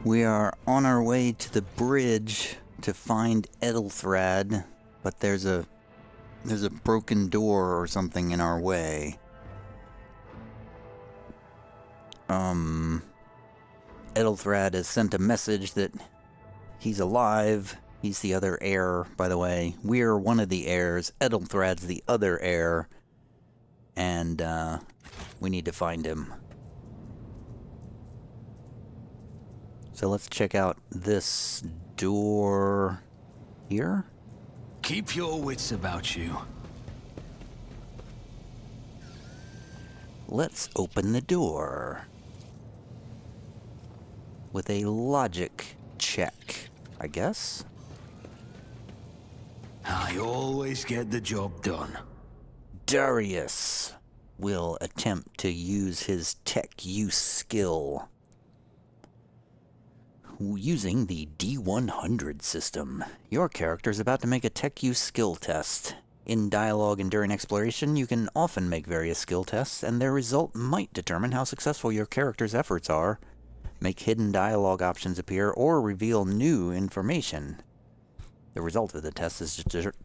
We are on our way to the bridge to find Ethelthrad, but there's a broken door or something in our way. Ethelthrad has sent a message that he's alive. He's the other heir, by the way. We're one of the heirs. Ethelthrad's the other heir. And, we need to find him. So let's check out this door here. Keep your wits about you. Let's open the door. With a logic check, I guess. I always get the job done. Darrius will attempt to use his tech use skill using the D100 system. Your character is about to make a tech use skill test. In dialogue and during exploration, you can often make various skill tests, and their result might determine how successful your character's efforts are, make hidden dialogue options appear, or reveal new information. The result of the test is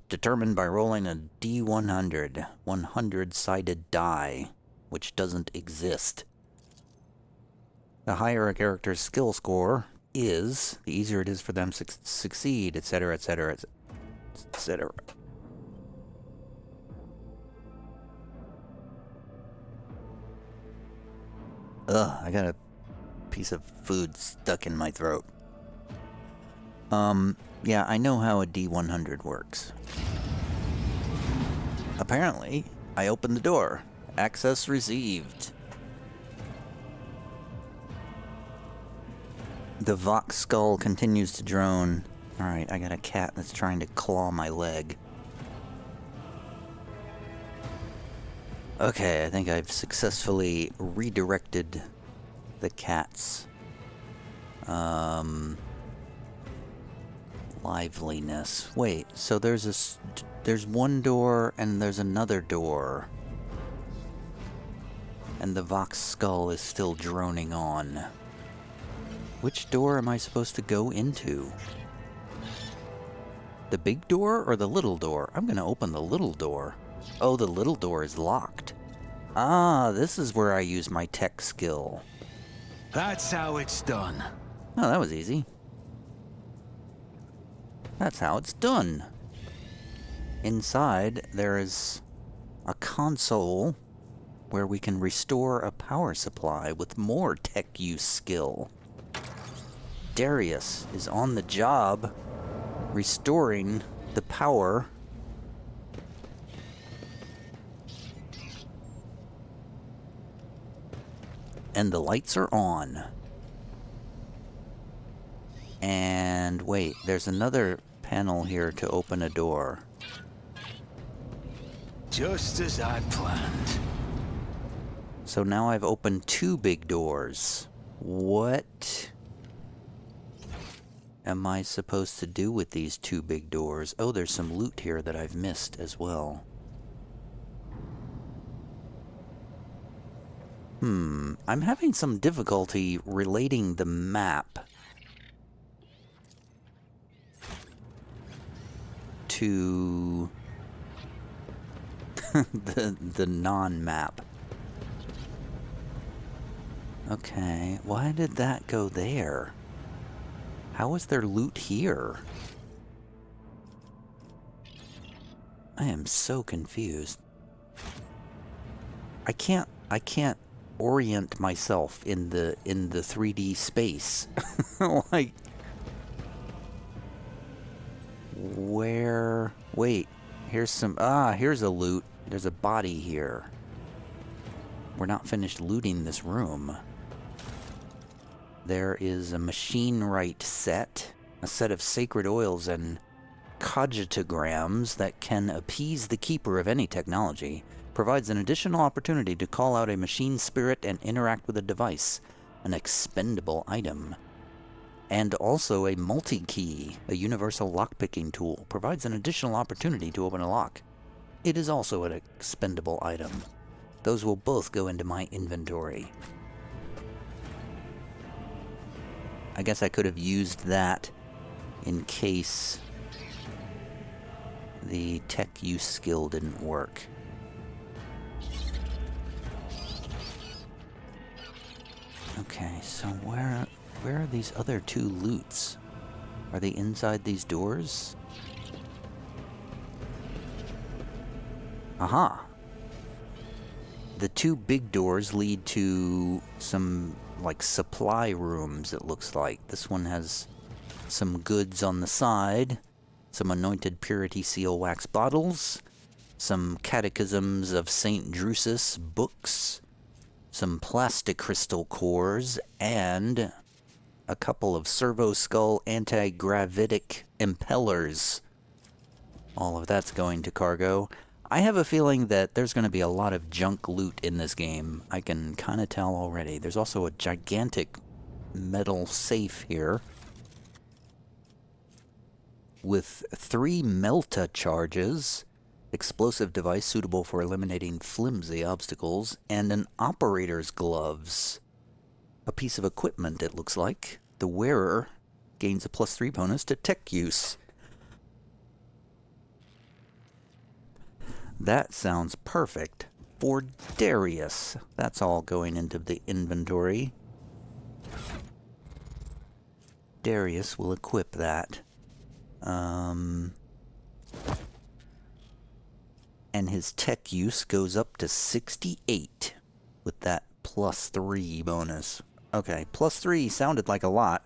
determined by rolling a D100, 100-sided die, which doesn't exist. The higher a character's skill score is, the easier it is for them to succeed, etc., etc., etc. Ugh, I got a piece of food stuck in my throat. Yeah, I know how a D100 works. Apparently, I opened the door. Access received. The Vox skull continues to drone. Alright, I got a cat that's trying to claw my leg. Okay, I think I've successfully redirected the cat's liveliness. Wait, so there's one door and there's another door. And the Vox skull is still droning on. Which door am I supposed to go into? The big door or the little door? I'm gonna open the little door. Oh, the little door is locked. Ah, this is where I use my tech skill. That's how it's done. Oh, that was easy. That's how it's done. Inside, there is a console where we can restore a power supply with more tech use skill. Darrius is on the job restoring the power. And the lights are on. And wait, there's another panel here to open a door. Just as I planned. So now I've opened two big doors. What am I supposed to do with these two big doors? Oh, there's some loot here that I've missed as well. I'm having some difficulty relating the map to the non-map. Okay, why did that go there? How is there loot here? I am so confused. I can't orient myself in the 3D space. Like, where? Wait, here's here's a loot. There's a body here. We're not finished looting this room. There is a machine right set, a set of sacred oils and cogitograms that can appease the keeper of any technology, provides an additional opportunity to call out a machine spirit and interact with a device, an expendable item. And also a multi-key, a universal lockpicking tool, provides an additional opportunity to open a lock. It is also an expendable item. Those will both go into my inventory. I guess I could have used that in case the tech use skill didn't work. Okay, so where are these other two loots? Are they inside these doors? Aha! The two big doors lead to some, like, supply rooms, it looks like. This one has some goods on the side, some anointed purity seal wax bottles, some catechisms of St. Drusus books, some plastic crystal cores, and a couple of servo skull anti-gravitic impellers. All of that's going to cargo. I have a feeling that there's going to be a lot of junk loot in this game. I can kind of tell already. There's also a gigantic metal safe here with 3 Melta charges, explosive device suitable for eliminating flimsy obstacles, and an operator's gloves. A piece of equipment, it looks like. The wearer gains a +3 bonus to tech use. That sounds perfect for Darrius. That's all going into the inventory. Darrius will equip that. And his tech use goes up to 68 with that +3 bonus. Okay, +3 sounded like a lot,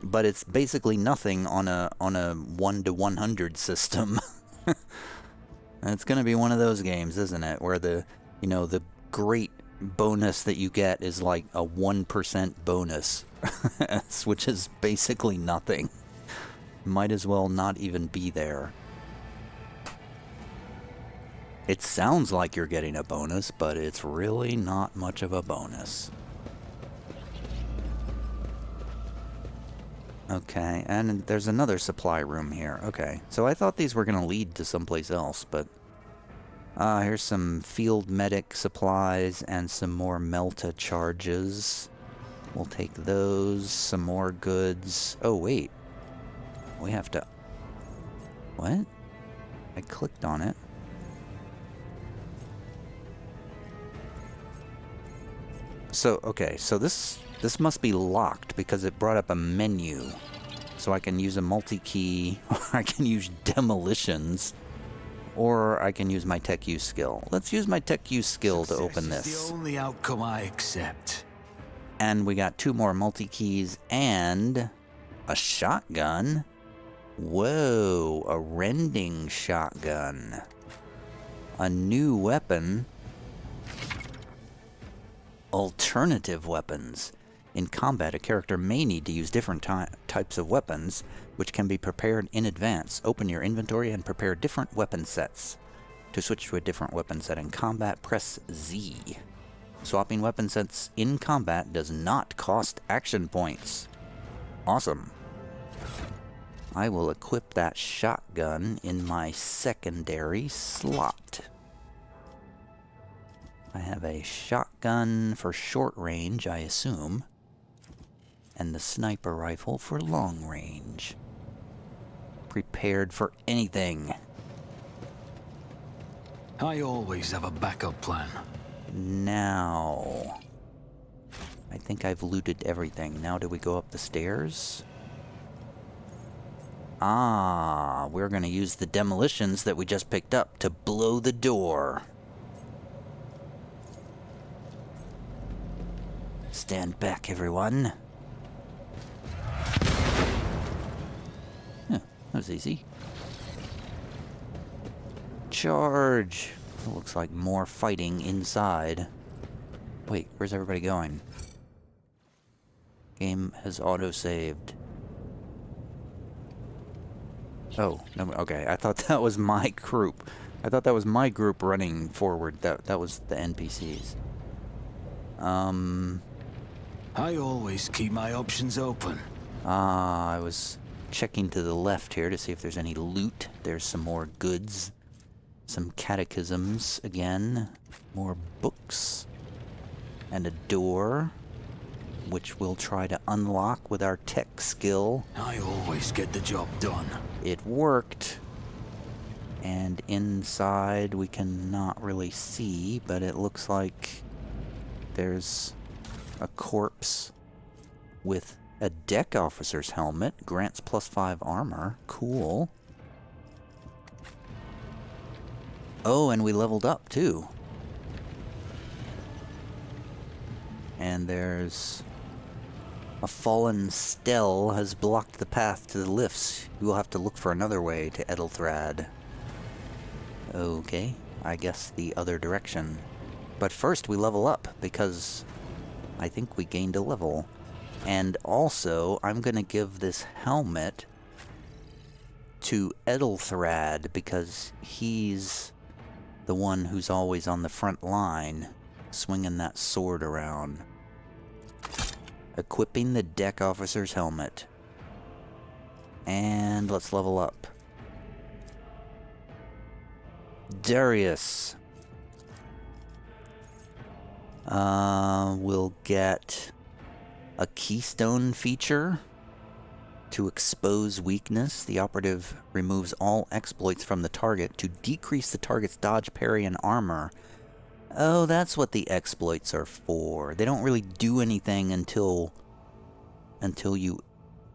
but it's basically nothing on a 1 to 100 system. It's going to be one of those games, isn't it? Where the great bonus that you get is like a 1% bonus, which is basically nothing. Might as well not even be there. It sounds like you're getting a bonus, but it's really not much of a bonus. Okay, and there's another supply room here. Okay, so I thought these were going to lead to someplace else, but... here's some field medic supplies and some more Melta charges. We'll take those. Some more goods. Oh, wait. We have to... What? I clicked on it. So, okay, so this must be locked because it brought up a menu. So I can use a multi-key, or I can use demolitions, or I can use my tech use skill. Let's use my tech use skill to open this. Is the only outcome I accept. And we got 2 more multi-keys and a shotgun. Whoa, a rending shotgun. A new weapon. Alternative weapons. In combat, a character may need to use different types of weapons, which can be prepared in advance. Open your inventory and prepare different weapon sets. To switch to a different weapon set in combat, press Z. Swapping weapon sets in combat does not cost action points. Awesome. I will equip that shotgun in my secondary slot. I have a shotgun for short range, I assume, and the sniper rifle for long range. Prepared for anything. I always have a backup plan. Now, I think I've looted everything. Now do we go up the stairs? Ah, we're going to use the demolitions that we just picked up to blow the door. Stand back, everyone. That was easy. Charge! It looks like more fighting inside. Wait, where's everybody going? Game has auto-saved. Oh, no, okay, I thought that was my group. I thought that was my group running forward. That was the NPCs. I always keep my options open. I was checking to the left here to see if there's any loot. There's some more goods. Some catechisms again. More books. And a door. which we'll try to unlock with our tech skill. I always get the job done. It worked. And inside we cannot really see, but it looks like there's a corpse with a deck officer's helmet. Grants +5 armor. Cool. Oh, and we leveled up too. And there's a fallen stele has blocked the path to the lifts. You will have to look for another way to Edelthrad. Okay, I guess the other direction. But first we level up, because I think we gained a level. And also, I'm gonna give this helmet to Edelthrad, because he's the one who's always on the front line, swinging that sword around. Equipping the deck officer's helmet. And let's level up. Darrius. We'll get a keystone feature to expose weakness. The operative removes all exploits from the target to decrease the target's dodge, parry, and armor. Oh, that's what the exploits are for. They don't really do anything until you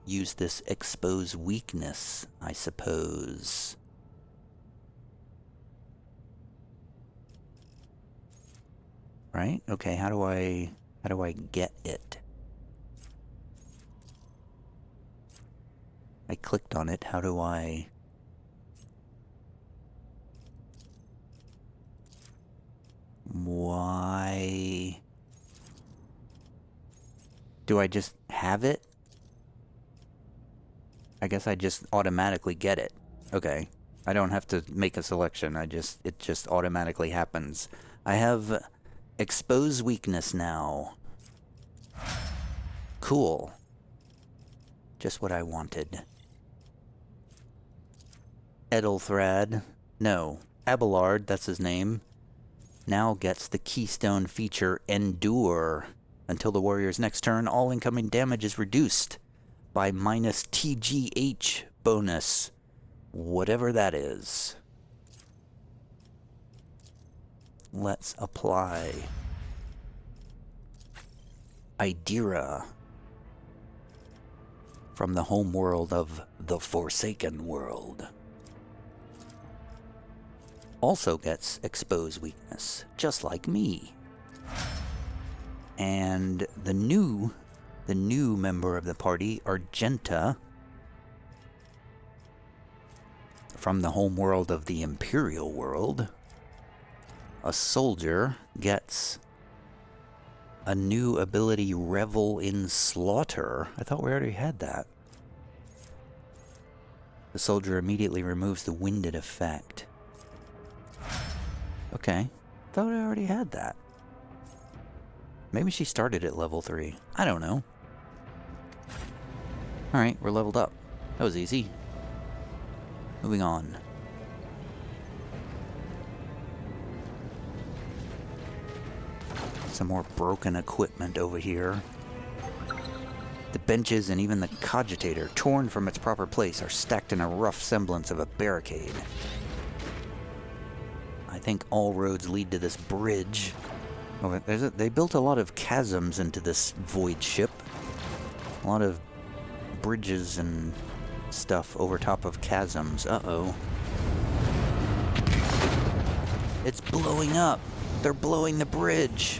use this expose weakness, I suppose. Right? Okay, how do I get it? I clicked on it. How do I... Why... Do I just have it? I guess I just automatically get it. Okay. I don't have to make a selection. It just automatically happens. I have expose weakness now. Cool. Just what I wanted. Edelthrad, no, Abelard, that's his name, now gets the keystone feature Endure. Until the warrior's next turn, all incoming damage is reduced by minus TGH bonus, whatever that is. Let's apply. Idira, from the home world of the Forsaken World, also gets expose weakness, just like me. And the new member of the party, Argenta, from the home world of the Imperial World, a soldier, gets a new ability, Revel in Slaughter. I thought we already had that. The soldier immediately removes the winded effect. Okay, thought I already had that. Maybe she started at level 3. I don't know. Alright, we're leveled up. That was easy. Moving on. Some more broken equipment over here. The benches and even the cogitator, torn from its proper place, are stacked in a rough semblance of a barricade. I think all roads lead to this bridge. Oh, they built a lot of chasms into this void ship. A lot of bridges and stuff over top of chasms. Uh-oh. It's blowing up. They're blowing the bridge.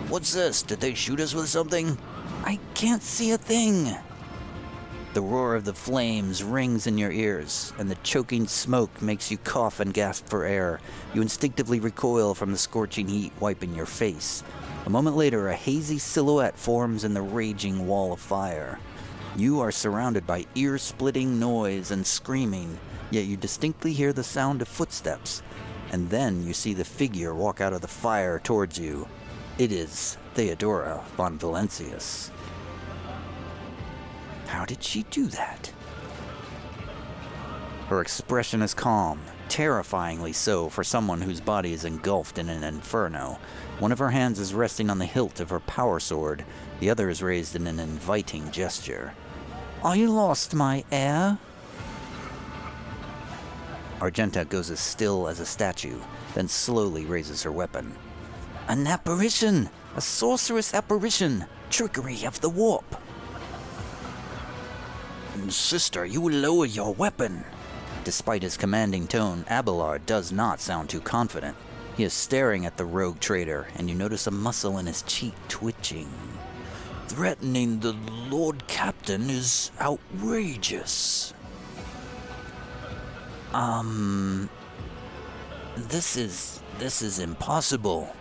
What's this? Did they shoot us with something? I can't see a thing. The roar of the flames rings in your ears, and the choking smoke makes you cough and gasp for air. You instinctively recoil from the scorching heat wiping your face. A moment later, a hazy silhouette forms in the raging wall of fire. You are surrounded by ear-splitting noise and screaming, yet you distinctly hear the sound of footsteps. And then you see the figure walk out of the fire towards you. It is Theodora von Valencius. How did she do that? Her expression is calm, Terrifyingly so for someone whose body is engulfed in an inferno. One of her hands is resting on the hilt of her power sword, the other is raised in an inviting gesture. Are you lost, my heir? Argenta goes as still as a statue, then slowly raises her weapon. An apparition! A sorceress apparition! Trickery of the warp! Sister, you will lower your weapon! Despite his commanding tone, Abelard does not sound too confident. He is staring at the rogue trader, and you notice a muscle in his cheek twitching. Threatening the Lord Captain is outrageous. This is impossible.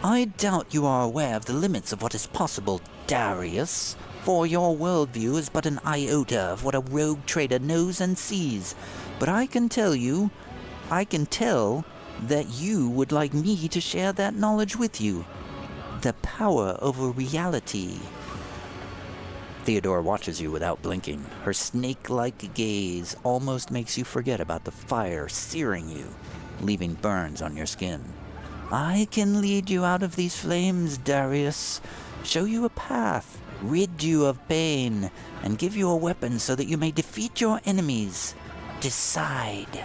I doubt you are aware of the limits of what is possible, Darrius, for your worldview is but an iota of what a rogue trader knows and sees. But I can tell that you would like me to share that knowledge with you. The power over reality. Theodora watches you without blinking. Her snake-like gaze almost makes you forget about the fire searing you, leaving burns on your skin. I can lead you out of these flames, Darrius. Show you a path, rid you of pain, and give you a weapon so that you may defeat your enemies. Decide.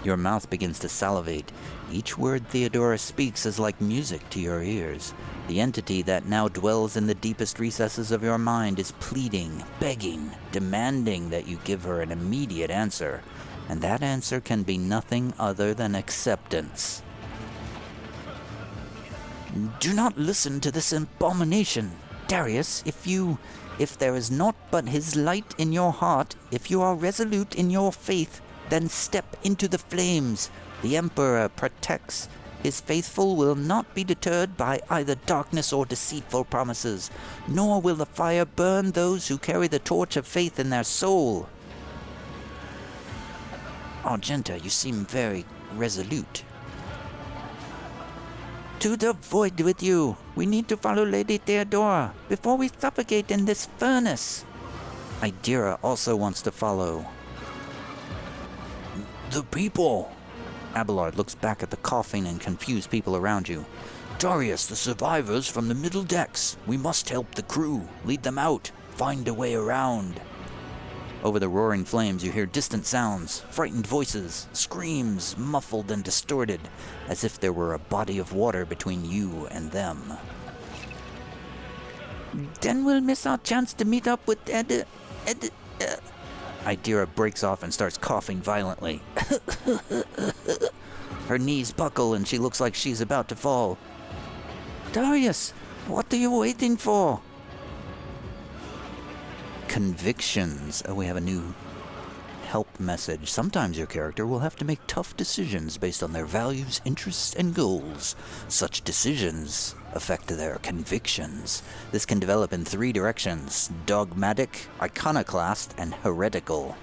Your mouth begins to salivate. Each word Theodora speaks is like music to your ears. The entity that now dwells in the deepest recesses of your mind is pleading, begging, demanding that you give her an immediate answer. And that answer can be nothing other than acceptance. Do not listen to this abomination. Darrius, if there is naught but his light in your heart, if you are resolute in your faith, then step into the flames. The Emperor protects. His faithful will not be deterred by either darkness or deceitful promises, nor will the fire burn those who carry the torch of faith in their soul. Argenta, you seem very resolute. To the void with you. We need to follow Lady Theodora before we suffocate in this furnace. Idira also wants to follow. The people. Abelard looks back at the coughing and confused people around you. Darrius, the survivors from the middle decks. We must help the crew, lead them out, find a way around. Over the roaring flames you hear distant sounds, frightened voices, screams, muffled and distorted, as if there were a body of water between you and them. Then we'll miss our chance to meet up with Idira breaks off and starts coughing violently. Her knees buckle and she looks like she's about to fall. Darrius, what are you waiting for? Convictions. Oh, we have a new help message. Sometimes your character will have to make tough decisions based on their values, interests, and goals. Such decisions affect their convictions. This can develop in 3 directions: dogmatic, iconoclast, and heretical.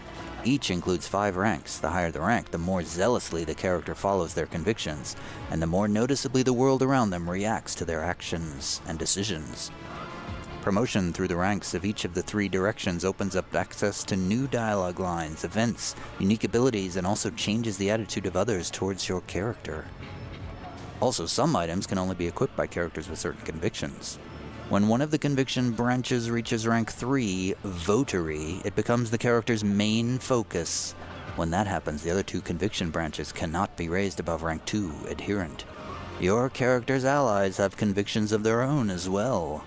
Each includes 5 ranks. The higher the rank, the more zealously the character follows their convictions, and the more noticeably the world around them reacts to their actions and decisions. Promotion through the ranks of each of the 3 directions opens up access to new dialogue lines, events, unique abilities, and also changes the attitude of others towards your character. Also, some items can only be equipped by characters with certain convictions. When one of the conviction branches reaches rank 3, Votary, it becomes the character's main focus. When that happens, the other 2 conviction branches cannot be raised above rank 2, Adherent. Your character's allies have convictions of their own as well.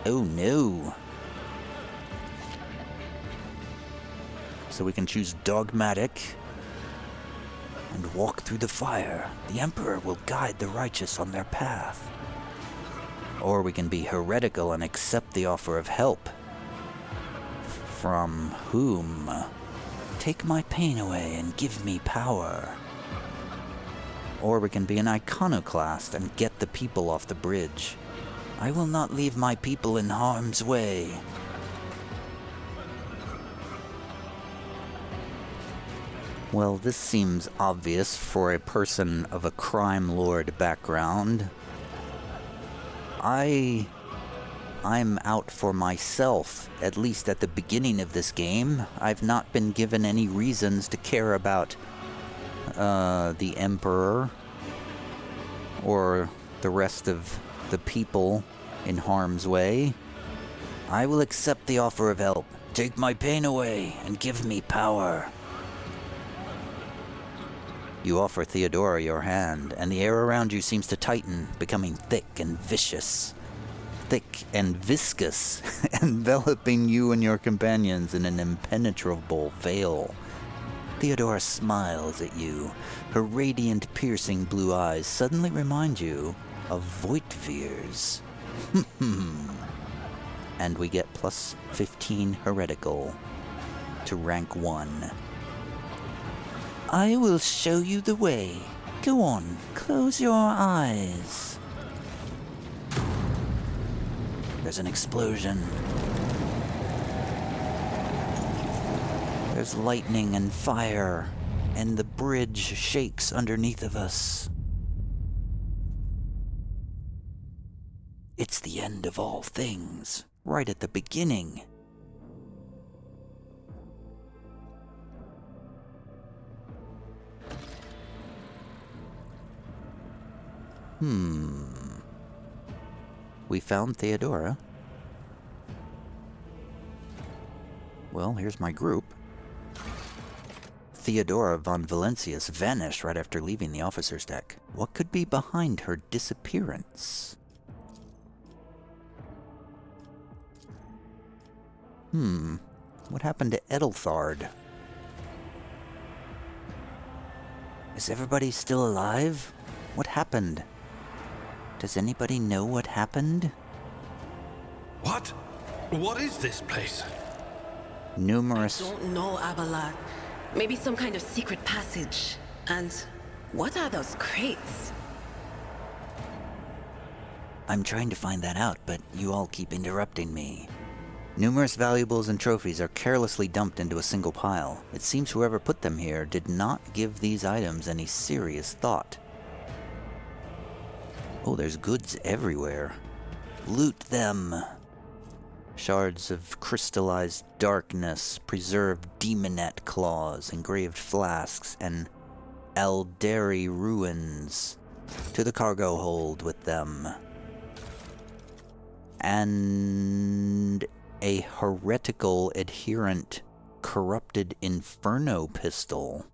Oh no. So we can choose dogmatic and walk through the fire. The Emperor will guide the righteous on their path. Or we can be heretical and accept the offer of help. From whom? Take my pain away and give me power. Or we can be an iconoclast and get the people off the bridge. I will not leave my people in harm's way. Well, this seems obvious for a person of a crime lord background. I I'm out for myself, at least at the beginning of this game. I've not been given any reasons to care about the Emperor or the rest of the people in harm's way. I will accept the offer of help. Take my pain away and give me power. You offer Theodora your hand, and the air around you seems to tighten, becoming thick and vicious. Thick and viscous, enveloping you and your companions in an impenetrable veil. Theodora smiles at you. Her radiant, piercing blue eyes suddenly remind you of Voigtvir's. And we get plus 15 heretical to rank 1. I will show you the way. Go on, close your eyes. There's an explosion. There's lightning and fire, and the bridge shakes underneath of us. It's the end of all things, right at the beginning. We found Theodora. Well, here's my group. Theodora von Valentius vanished right after leaving the officer's deck. What could be behind her disappearance? What happened to Edelthard? Is everybody still alive? What happened? Does anybody know what happened? What? What is this place? Numerous... I don't know, Abelard. Maybe some kind of secret passage. And what are those crates? I'm trying to find that out, but you all keep interrupting me. Numerous valuables and trophies are carelessly dumped into a single pile. It seems whoever put them here did not give these items any serious thought. Oh, there's goods everywhere. Loot them. Shards of crystallized darkness, preserved demonet claws, engraved flasks, and Alderi ruins. To the cargo hold with them. And a heretical adherent corrupted inferno pistol.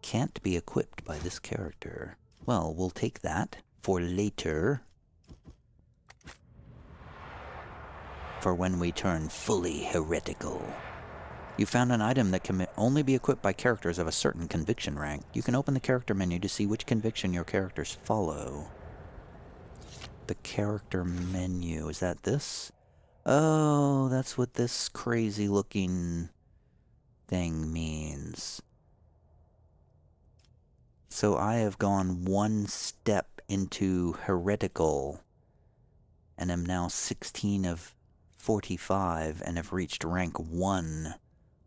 Can't be equipped by this character. Well, we'll take that for later. For when we turn fully heretical. You found an item that can only be equipped by characters of a certain conviction rank. You can open the character menu to see which conviction your characters follow. The character menu, is that this? Oh, that's what this crazy looking thing means. So I have gone one step into heretical and am now 16 of 45 and have reached rank 1,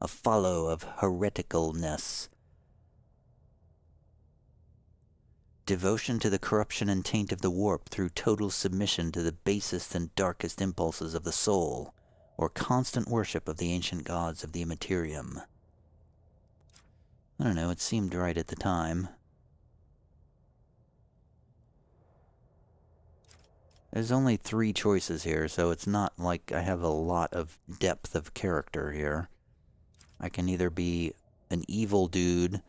a follow of hereticalness. Devotion to the corruption and taint of the warp through total submission to the basest and darkest impulses of the soul, or constant worship of the ancient gods of the Immaterium. I don't know, it seemed right at the time. There's only 3 choices here, so it's not like I have a lot of depth of character here. I can either be an evil dude,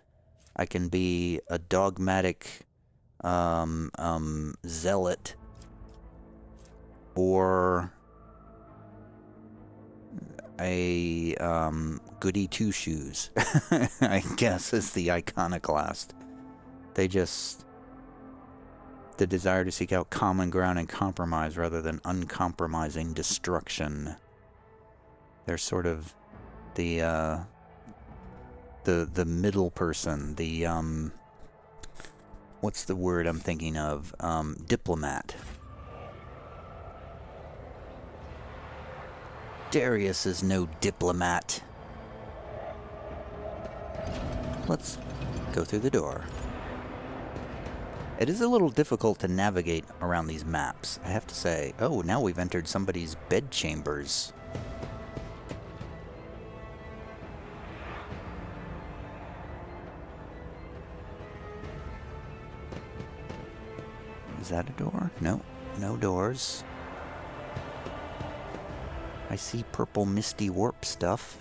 I can be a dogmatic zealot, or a goody two-shoes, I guess is the iconoclast. They just... the desire to seek out common ground and compromise rather than uncompromising destruction. They're sort of the middle person, the what's the word I'm thinking of? Diplomat. Darrius is no diplomat. Let's go through the door. It is a little difficult to navigate around these maps, I have to say. Oh, now we've entered somebody's bed chambers. Is that a door? No, no doors. I see purple misty warp stuff.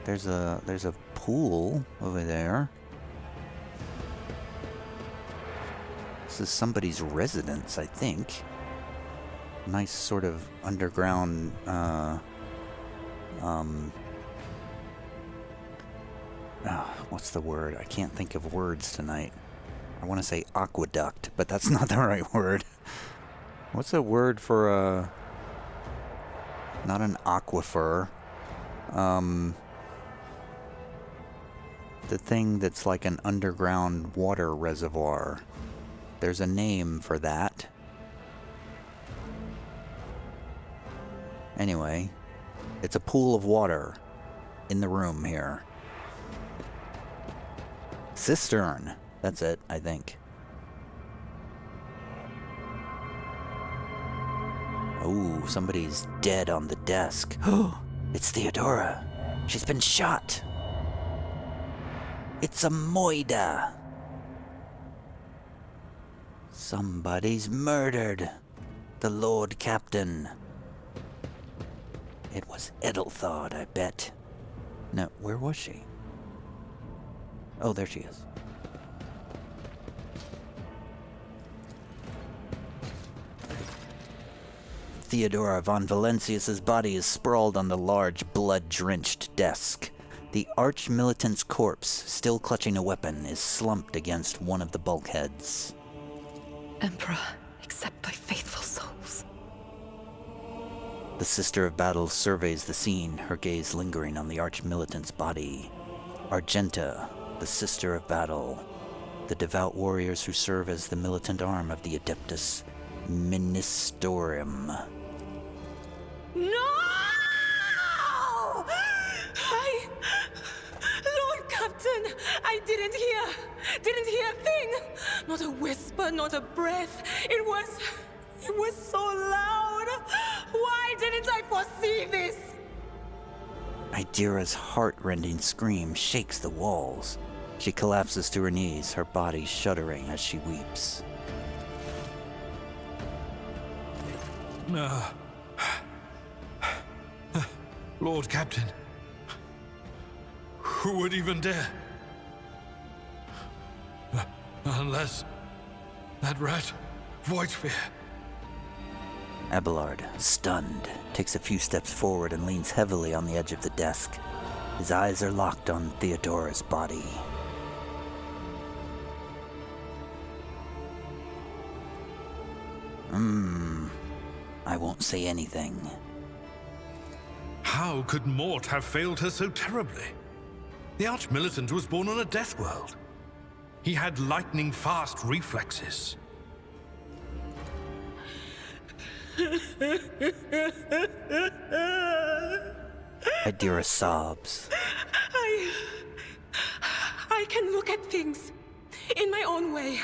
There's a pool over there. This is somebody's residence, I think. Nice sort of underground, what's the word? I can't think of words tonight. I want to say aqueduct, but that's not the right word. What's a word for not an aquifer? The thing that's like an underground water reservoir. There's a name for that. Anyway, it's a pool of water in the room here. Cistern. That's it, I think. Oh, somebody's dead on the desk. Oh, it's Theodora. She's been shot. It's a Moida. Somebody's murdered the Lord Captain. It was Edelthard, I bet. No, where was she? Oh, there she is. Theodora von Valentius's body is sprawled on the large, blood-drenched desk. The arch-militant's corpse, still clutching a weapon, is slumped against one of the bulkheads. Emperor, accept thy faithful souls. The Sister of Battle surveys the scene, her gaze lingering on the arch-militant's body. Argenta, the Sister of Battle, the devout warriors who serve as the militant arm of the Adeptus Ministorum. No! Lord Captain, I didn't hear a thing. Not a whisper, not a breath. It was so loud. Why didn't I foresee this? Idira's heart-rending scream shakes the walls. She collapses to her knees, her body shuddering as she weeps. Lord Captain, who would even dare? Unless that rat, Voidsphere. Abelard, stunned, takes a few steps forward and leans heavily on the edge of the desk. His eyes are locked on Theodora's body. I won't say anything. How could Mort have failed her so terribly? The Arch-Militant was born on a death world. He had lightning-fast reflexes. Idira sobs. I can look at things in my own way.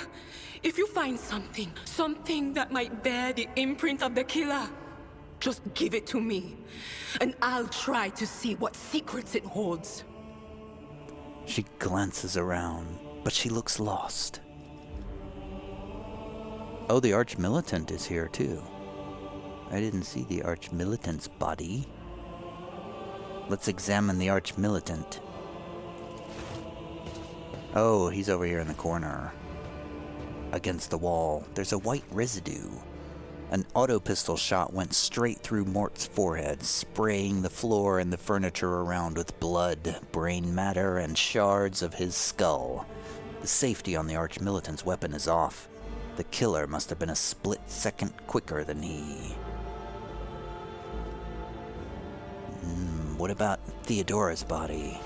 If you find something that might bear the imprint of the killer, just give it to me, and I'll try to see what secrets it holds. She glances around, but she looks lost. Oh, the Arch-Militant is here too. I didn't see the Arch-Militant's body. Let's examine the Arch-Militant. Oh, he's over here in the corner. Against the wall, there's a white residue. An auto-pistol shot went straight through Mort's forehead, spraying the floor and the furniture around with blood, brain matter, and shards of his skull. The safety on the Arch-Militant's weapon is off. The killer must have been a split second quicker than he. What about Theodora's body?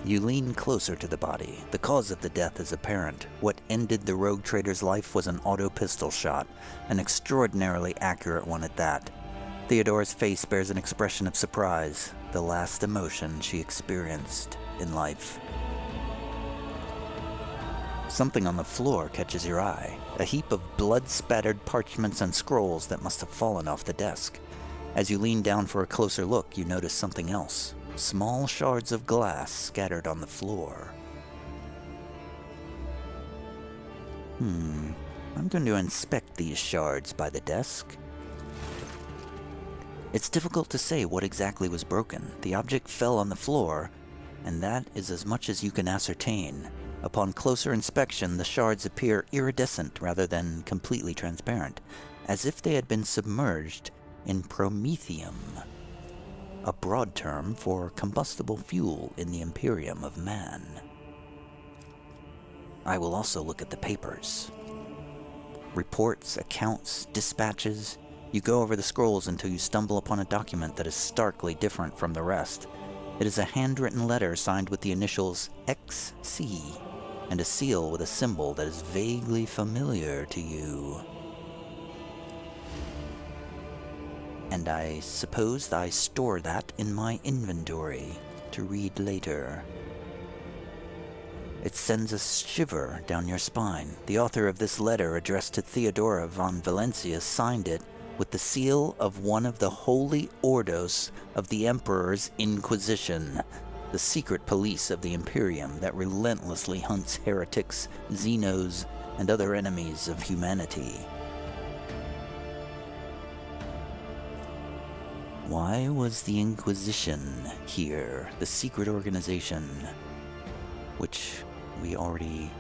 You lean closer to the body. The cause of the death is apparent. What ended the rogue trader's life was an auto-pistol shot, an extraordinarily accurate one at that. Theodora's face bears an expression of surprise. the last emotion she experienced in life. Something on the floor catches your eye, a heap of blood-spattered parchments and scrolls that must have fallen off the desk. As you lean down for a closer look, you notice something else, small shards of glass scattered on the floor. I'm going to inspect these shards by the desk. It's difficult to say what exactly was broken. The object fell on the floor, and that is as much as you can ascertain. Upon closer inspection, the shards appear iridescent rather than completely transparent, as if they had been submerged in promethium, a broad term for combustible fuel in the Imperium of Man. I will also look at the papers. Reports, accounts, dispatches. You go over the scrolls until you stumble upon a document that is starkly different from the rest. It is a handwritten letter signed with the initials XC, and a seal with a symbol that is vaguely familiar to you. And I suppose I store that in my inventory to read later. It sends a shiver down your spine. The author of this letter, addressed to Theodora von Valencia, signed it with the seal of one of the holy ordos of the Emperor's Inquisition, the secret police of the Imperium that relentlessly hunts heretics, xenos, and other enemies of humanity. Why was the Inquisition here, the secret organization, which we already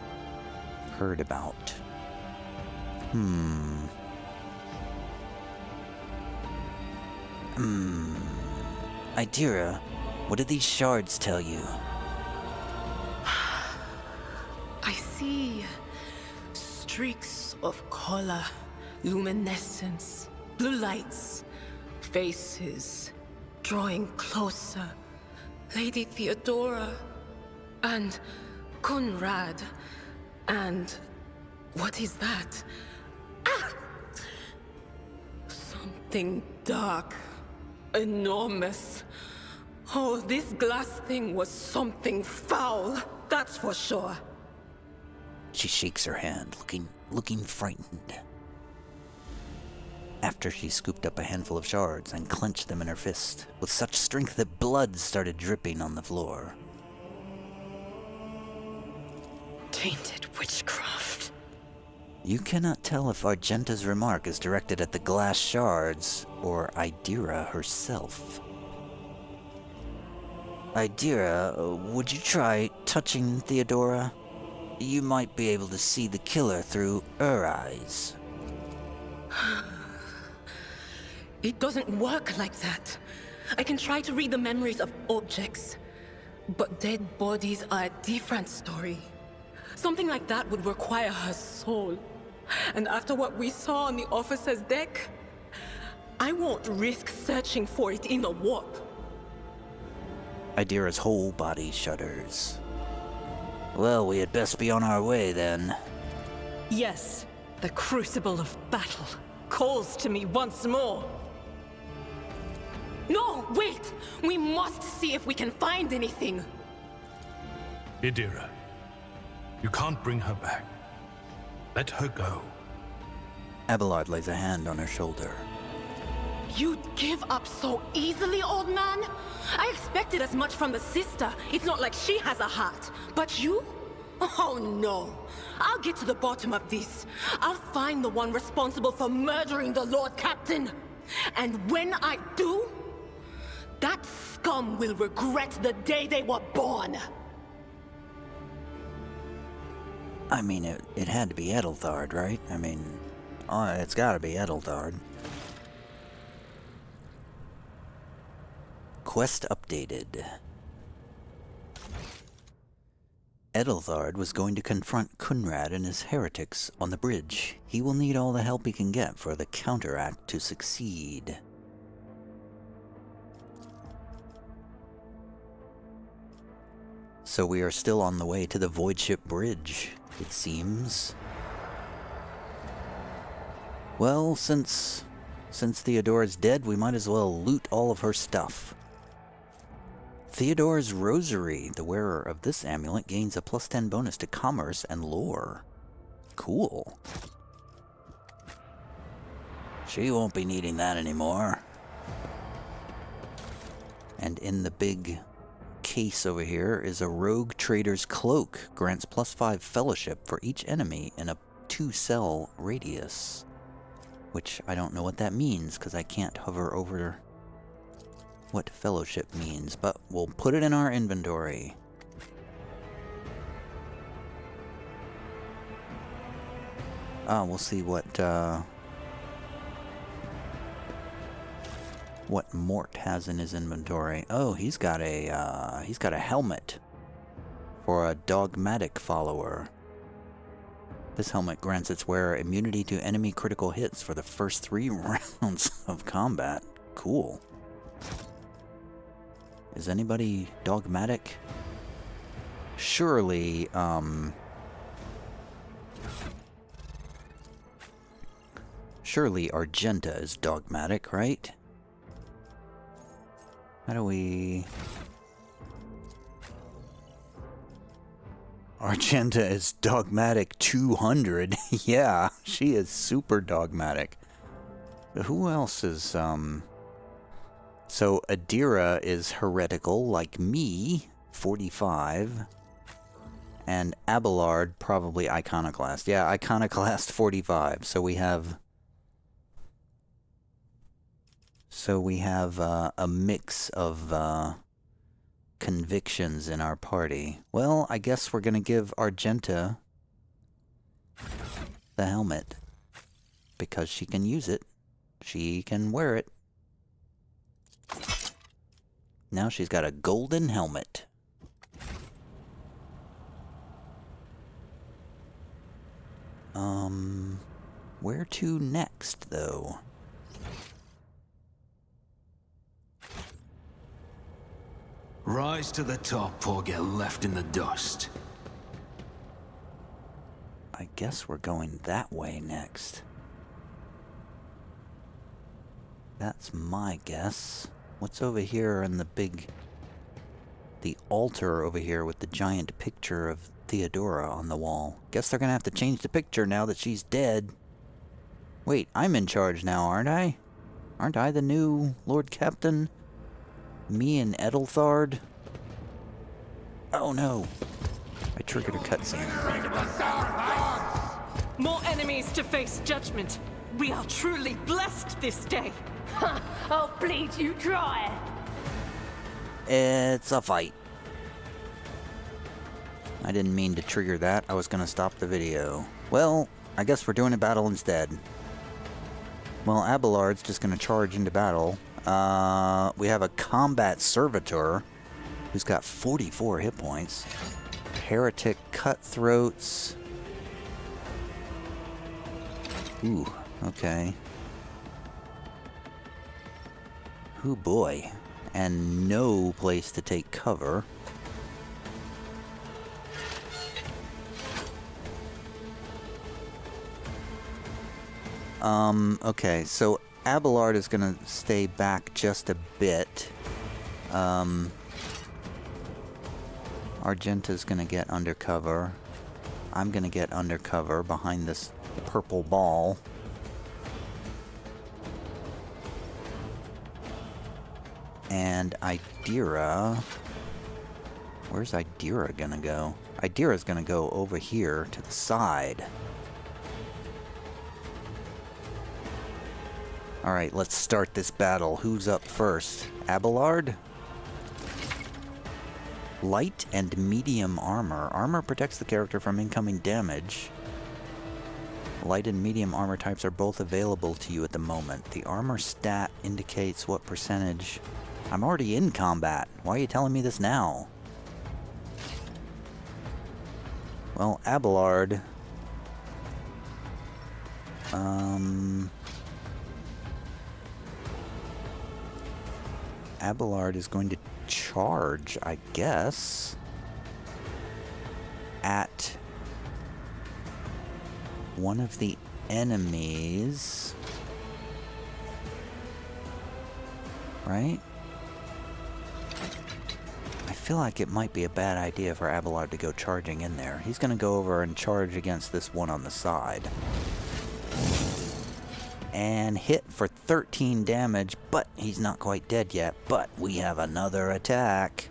heard about? Idira, what do these shards tell you? I see streaks of color, luminescence, blue lights, faces drawing closer. Lady Theodora and Conrad and what is that? Something dark, enormous. Oh, this glass thing was something foul, that's for sure. She shakes her hand, looking frightened. After she scooped up a handful of shards and clenched them in her fist, with such strength that blood started dripping on the floor. Tainted witchcraft. You cannot tell if Argenta's remark is directed at the glass shards or Idira herself. Idira, would you try touching Theodora? You might be able to see the killer through her eyes. It doesn't work like that. I can try to read the memories of objects, but dead bodies are a different story. Something like that would require her soul. And after what we saw on the officer's deck, I won't risk searching for it in a warp. Idira's whole body shudders. Well, we had best be on our way then. Yes, the crucible of battle calls to me once more. No, wait! We must see if we can find anything. Idira, you can't bring her back. Let her go. Abelard lays a hand on her shoulder. You'd give up so easily, old man? I expected as much from the sister. It's not like she has a heart. But you? Oh no. I'll get to the bottom of this. I'll find the one responsible for murdering the Lord Captain. And when I do, that scum will regret the day they were born. I mean, it had to be Edelthard, right? I mean, it's gotta be Edelthard. Quest updated. Edelthard was going to confront Conrad and his heretics on the bridge. He will need all the help he can get for the counteract to succeed. So we are still on the way to the Voidship Bridge, it seems. Well, since Theodora's dead, we might as well loot all of her stuff. Theodora's Rosary. The wearer of this amulet gains a +10 bonus to commerce and lore. Cool. She won't be needing that anymore. And in the big case over here is a rogue trader's cloak. Grants +5 fellowship for each enemy in a 2-cell radius. Which I don't know what that means, because I can't hover over what fellowship means, but we'll put it in our inventory. We'll see what Mort has in his inventory. Oh, he's got a helmet for a dogmatic follower. This helmet grants its wearer immunity to enemy critical hits for the first 3 rounds of combat. Cool. Is anybody dogmatic? Surely, surely Argenta is dogmatic, right? How do we... Argenta is dogmatic 200. Yeah, she is super dogmatic. Who else is, So Adira is heretical, like me, 45. And Abelard, probably iconoclast. Yeah, iconoclast 45. So we have a mix of convictions in our party. Well, I guess we're gonna give Argenta the helmet. Because she can use it. She can wear it. Now she's got a golden helmet. Where to next, though? Rise to the top or get left in the dust. I guess we're going that way next. That's my guess. What's over here in the altar over here with the giant picture of Theodora on the wall? Guess they're gonna have to change the picture now that she's dead. Wait, I'm in charge now, aren't I? Aren't I the new Lord Captain? Me and Edelthard? Oh no! I triggered a cutscene. More enemies to face judgment. We are truly blessed this day. I'll bleed you dry. It's a fight. I didn't mean to trigger that. I was gonna stop the video. Well, I guess we're doing a battle instead. Well, Abelard's just gonna charge into battle. We have a combat servitor who's got 44 hit points. Heretic cutthroats. Ooh, okay. Ooh boy. And no place to take cover. Okay, so Abelard is gonna stay back just a bit. Argenta's gonna get undercover. I'm gonna get undercover behind this purple ball. And Idira... Where's Idira gonna go? Idira's gonna go over here to the side. Alright, let's start this battle. Who's up first? Abelard? Light and medium armor. Armor protects the character from incoming damage. Light and medium armor types are both available to you at the moment. The armor stat indicates what percentage... I'm already in combat. Why are you telling me this now? Well, Abelard... Abelard is going to charge, I guess, at one of the enemies, right? feel like it might be a bad idea for Abelard to go charging in there. He's gonna go over and charge against this one on the side. And hit for 13 damage, but he's not quite dead yet. But we have another attack.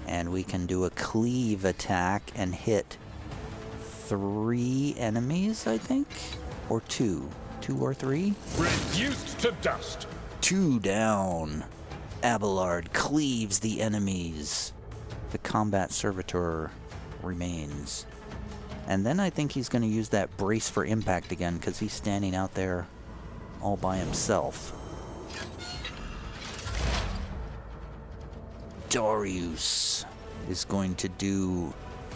And we can do a cleave attack and hit 3 enemies, I think? Or 2? 2 or 3? Reduced to dust. 2 down. Abelard cleaves the enemies. The combat servitor remains. And then I think he's going to use that brace for impact again, because he's standing out there all by himself. Darrius is going to do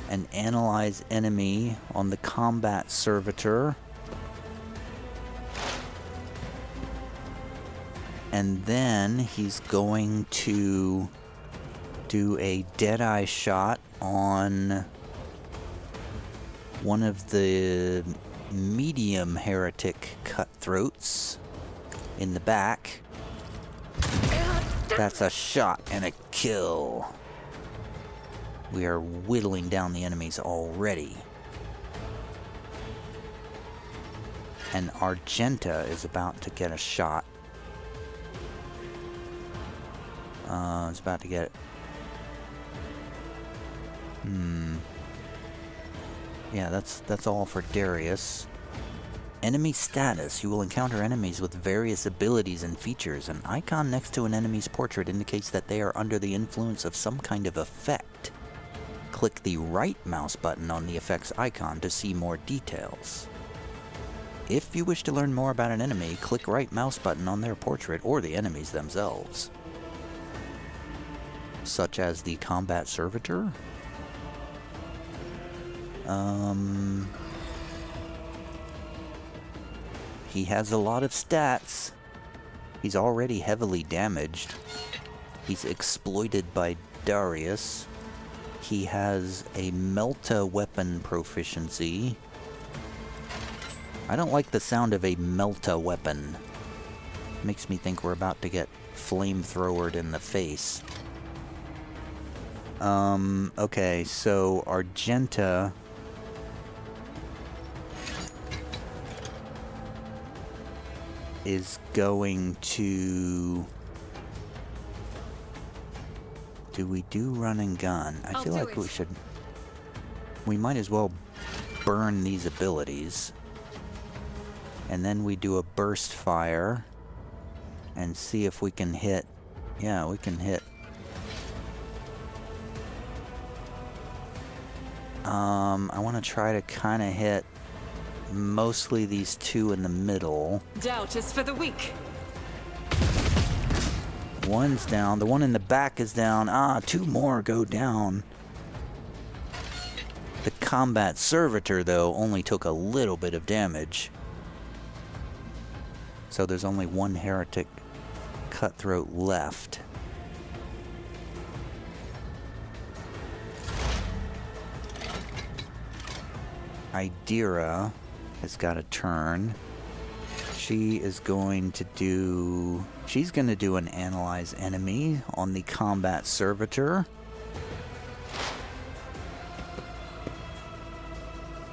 an analyze enemy on the combat servitor. And then he's going to do a deadeye shot on one of the medium heretic cutthroats in the back. That's a shot and a kill. We are whittling down the enemies already. And Argenta is about to get a shot. It's about to get it. Yeah, that's all for Darrius. Enemy status. You will encounter enemies with various abilities and features. An icon next to an enemy's portrait indicates that they are under the influence of some kind of effect. Click the right mouse button on the effect's icon to see more details. If you wish to learn more about an enemy, click right mouse button on their portrait or the enemies themselves. Such as the combat servitor? He has a lot of stats. He's already heavily damaged. He's exploited by Darrius. He has a Melta weapon proficiency. I don't like the sound of a Melta weapon. Makes me think we're about to get flamethrowered in the face. Okay, so Argenta is going to... Do we do run and gun? I feel like we should... We might as well burn these abilities. And then we do a burst fire. And see if we can hit... Yeah, we can hit... I want to try to kind of hit mostly these 2 in the middle. Doubt is for the weak. One's down. The one in the back is down. 2 more go down. The combat servitor, though, only took a little bit of damage. So there's only 1 heretic cutthroat left. Idira has got a turn. She is going to do... She's going to do an analyze enemy on the combat servitor.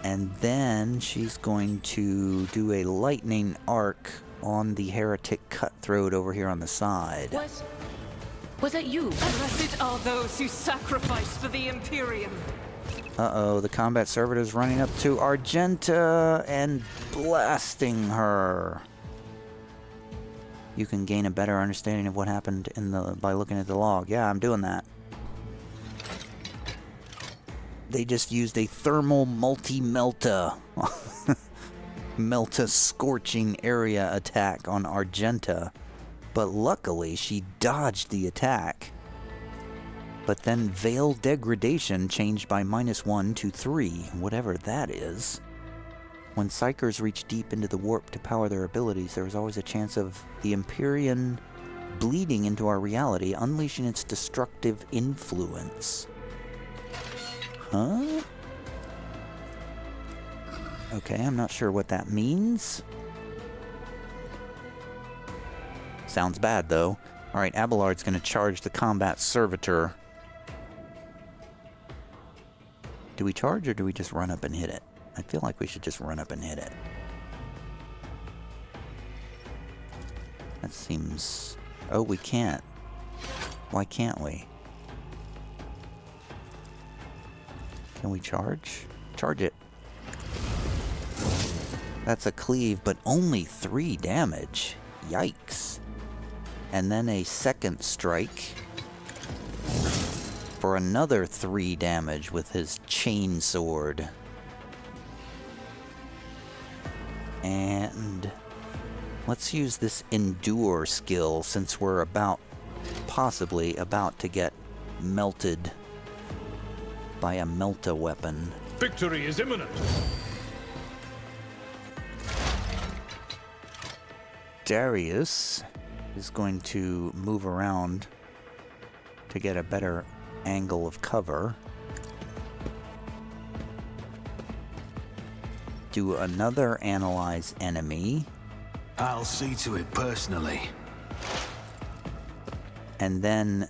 And then she's going to do a lightning arc on the heretic cutthroat over here on the side. Was that you? Blessed are those who sacrifice for the Imperium. Uh-oh, the combat servitor is running up to Argenta and blasting her. You can gain a better understanding of what happened by looking at the log. Yeah, I'm doing that. They just used a thermal multi-melta. Melta scorching area attack on Argenta. But luckily, she dodged the attack. But then Veil Degradation changed by -1 to 3, whatever that is. When Psychers reach deep into the warp to power their abilities, there is always a chance of the Empyrean bleeding into our reality, unleashing its destructive influence. Huh? Okay, I'm not sure what that means. Sounds bad, though. Alright, Abelard's gonna charge the combat servitor. Do we charge or do we just run up and hit it? I feel like we should just run up and hit it. That seems... Oh, we can't. Why can't we? Can we charge? Charge it. That's a cleave, but only 3 damage. Yikes. And then a second strike for another 3 damage with his chain sword. And let's use this endure skill since we're possibly about to get melted by a melta weapon. Victory is imminent. Darrius is going to move around to get a better angle of cover. Do another analyze enemy. I'll see to it personally. And then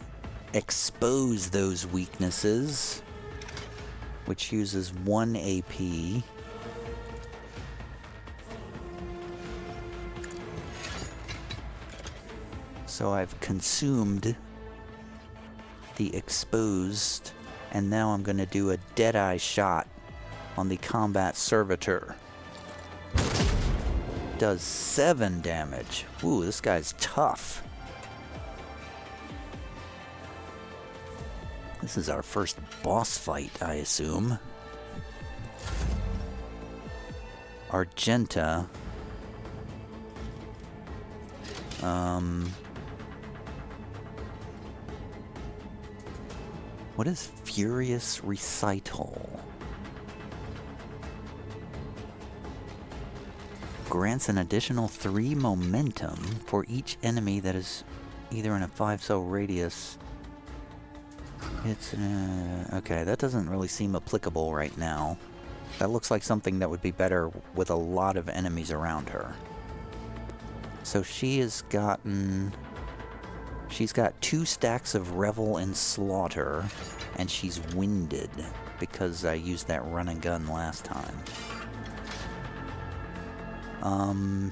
expose those weaknesses, which uses 1 AP. So I've consumed the exposed, and now I'm going to do a Deadeye shot on the combat servitor. Does 7 damage. Ooh, this guy's tough. This is our first boss fight, I assume. Argenta. What is Furious Recital? Grants an additional 3 momentum for each enemy that is either in a 5-cell radius. It's okay, that doesn't really seem applicable right now. That looks like something that would be better with a lot of enemies around her. So she's got 2 stacks of Revel and Slaughter, and she's winded because I used that run and gun last time.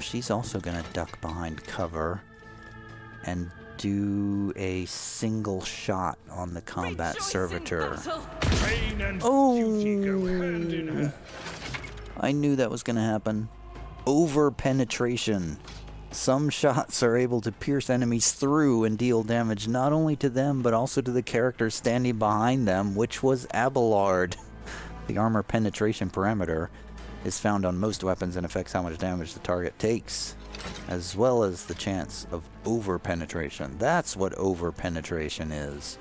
She's also gonna duck behind cover and do a single shot on the combat servitor. Pain and duty go hand in hand. I knew that was gonna happen. Over penetration. Some shots are able to pierce enemies through and deal damage not only to them, but also to the character standing behind them, which was Abelard. The armor penetration parameter is found on most weapons and affects how much damage the target takes, as well as the chance of over-penetration. That's what over-penetration is.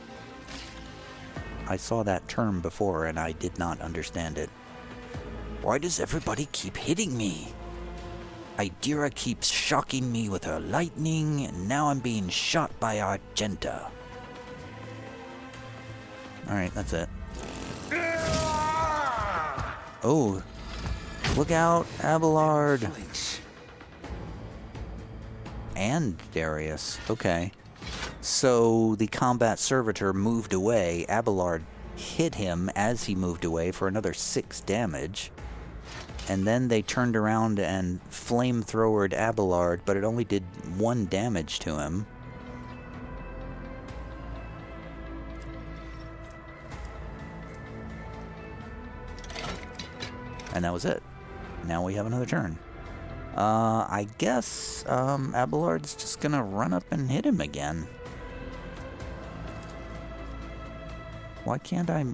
I saw that term before and I did not understand it. Why does everybody keep hitting me? Idira keeps shocking me with her lightning, and now I'm being shot by Argenta. Alright, that's it. Oh, look out, Abelard. And Darrius. Okay. So the combat servitor moved away. Abelard hit him as he moved away for another 6 damage. And then they turned around and flamethrowered Abelard, but it only did 1 damage to him. And that was it. Now we have another turn. I guess Abelard's just gonna run up and hit him again. Why can't I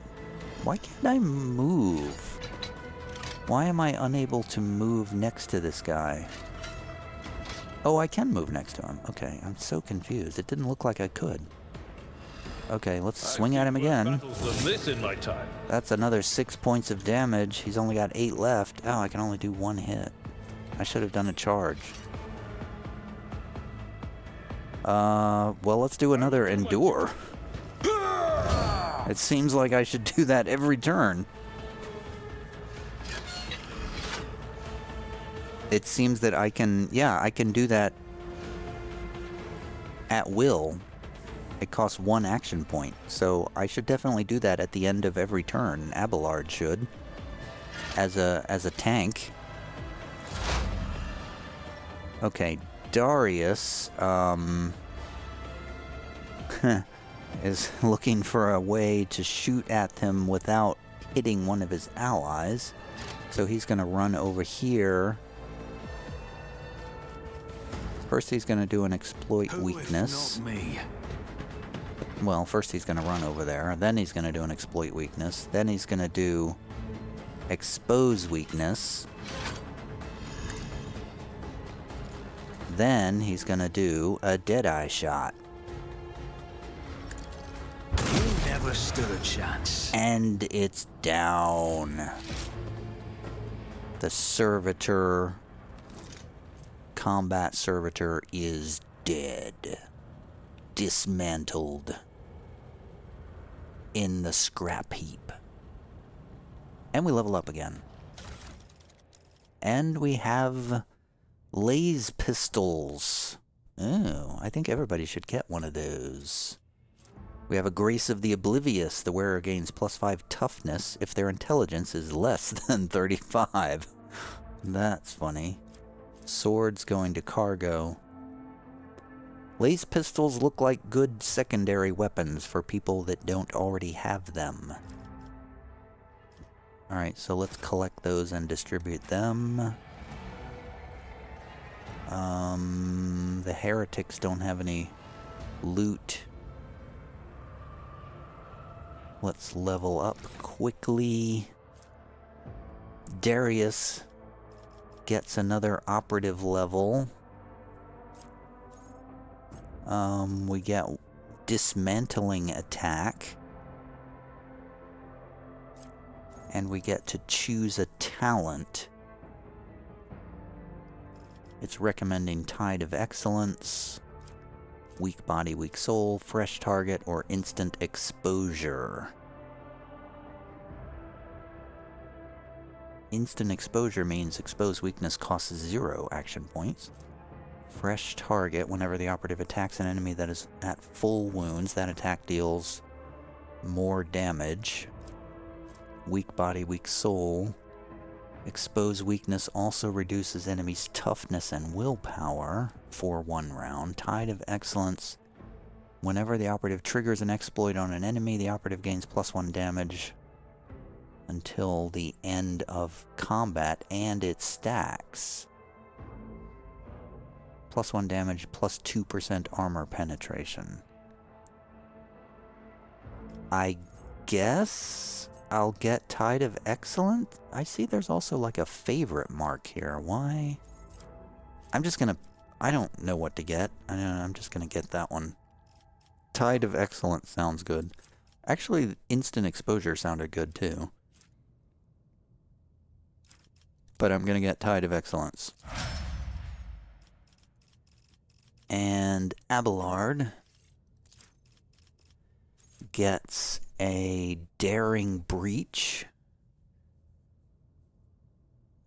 move? Why am I unable to move next to this guy? Oh, I can move next to him. Okay, I'm so confused. It didn't look like I could. Okay, let's swing at him again. This in my time. That's another 6 points of damage. He's only got 8 left. Oh, I can only do 1 hit. I should have done a charge. Well, let's do another endure. It seems like I should do that every turn. It seems that I can do that at will. It costs 1 action point, so I should definitely do that at the end of every turn. Abelard should. As a tank. Okay, Darrius, is looking for a way to shoot at him without hitting one of his allies. So he's going to run over here. First he's going to do an exploit weakness. Not me. Well, first he's going to run over there. Then he's going to do an exploit weakness. Then he's going to do expose weakness. Then he's going to do a Deadeye shot. You never stood a chance. And it's down. The servitor, combat servitor, is dead. Dismantled. In the scrap heap. And we level up again. And we have laser pistols. Oh, I think everybody should get one of those. We have a Grace of the Oblivious. The wearer gains +5 toughness if their intelligence is less than 35. That's funny. Swords going to cargo. Laser pistols look like good secondary weapons for people that don't already have them. Alright, so let's collect those and distribute them. The heretics don't have any loot. Let's level up quickly. Darrius gets another operative level. We get dismantling attack. And we get to choose a talent. It's recommending Tide of Excellence, Weak Body, Weak Soul, Fresh Target, or Instant Exposure. Instant Exposure means Exposed Weakness costs 0 action points. Fresh Target, whenever the operative attacks an enemy that is at full wounds, that attack deals more damage. Weak Body, Weak Soul. Exposed Weakness also reduces enemies' toughness and willpower for 1 round. Tide of Excellence. Whenever the operative triggers an exploit on an enemy, the operative gains +1 damage until the end of combat, and it stacks. +1 damage, +2% armor penetration. I guess I'll get Tide of Excellence. I see there's also like a favorite mark here. Why? I'm just gonna... I don't know what to get. I'm just gonna get that one. Tide of Excellence sounds good. Actually, Instant Exposure sounded good too. But I'm gonna get Tide of Excellence. And Abelard gets a Daring Breach.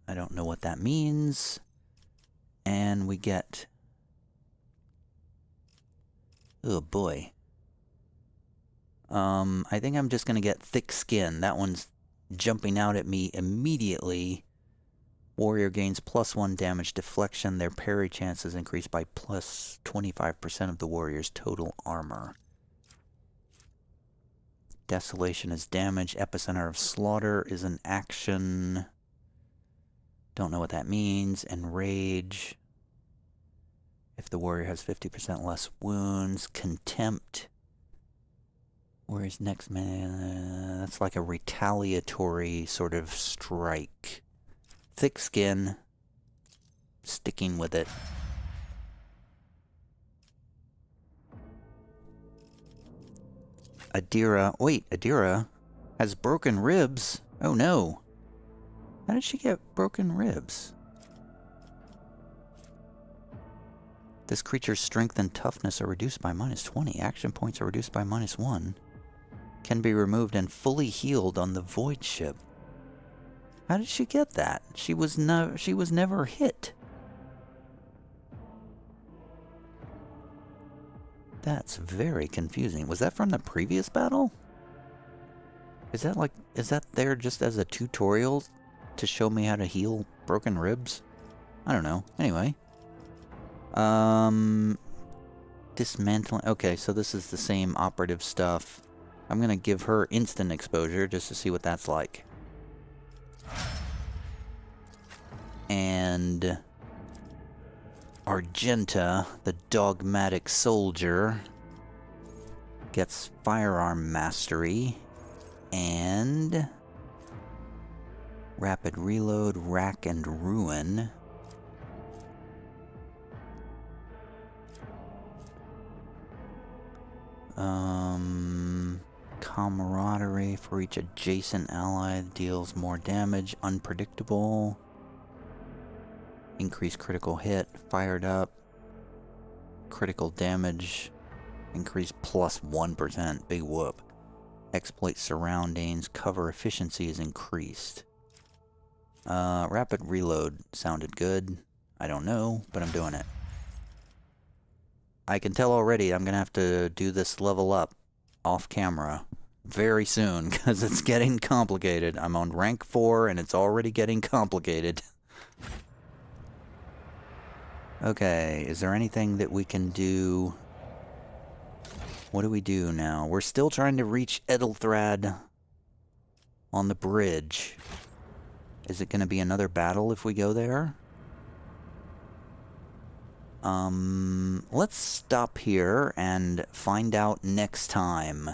I don't know what that means. And we get... oh boy. I think I'm just going to get Thick Skin. That one's jumping out at me immediately. Warrior gains +1 damage deflection. Their parry chances increase by +25% of the warrior's total armor. Desolation is damage. Epicenter of Slaughter is an action. Don't know what that means. Enrage. If the warrior has 50% less wounds. Contempt. Warrior's next man. That's like a retaliatory sort of strike. Thick Skin. Sticking with it. Adira. Wait, Adira has broken ribs. Oh no. How did she get broken ribs? This creature's strength and toughness are reduced by -20. Action points are reduced by -1. Can be removed and fully healed on the Void Ship. How did she get that? She was never hit. That's very confusing. Was that from the previous battle? Is that there just as a tutorial to show me how to heal broken ribs? I don't know. Anyway. Dismantling. Okay, so this is the same operative stuff. I'm gonna give her instant exposure just to see what that's like. And Argenta, the dogmatic soldier, gets firearm mastery and rapid reload, rack and ruin. Camaraderie for each adjacent ally deals more damage. Unpredictable. Increased critical hit. Fired up. Critical damage. Increased plus 1%. Big whoop. Exploit surroundings. Cover efficiency is increased. Rapid reload sounded good. I don't know, but I'm doing it. I can tell already I'm gonna have to do this level up off camera very soon because it's getting complicated. I'm on rank 4 and it's already getting complicated. Okay, is there anything that we can do? What do we do now? We're still trying to reach Edelthrad on the bridge. Is it gonna be another battle if we go there? Let's stop here and find out next time.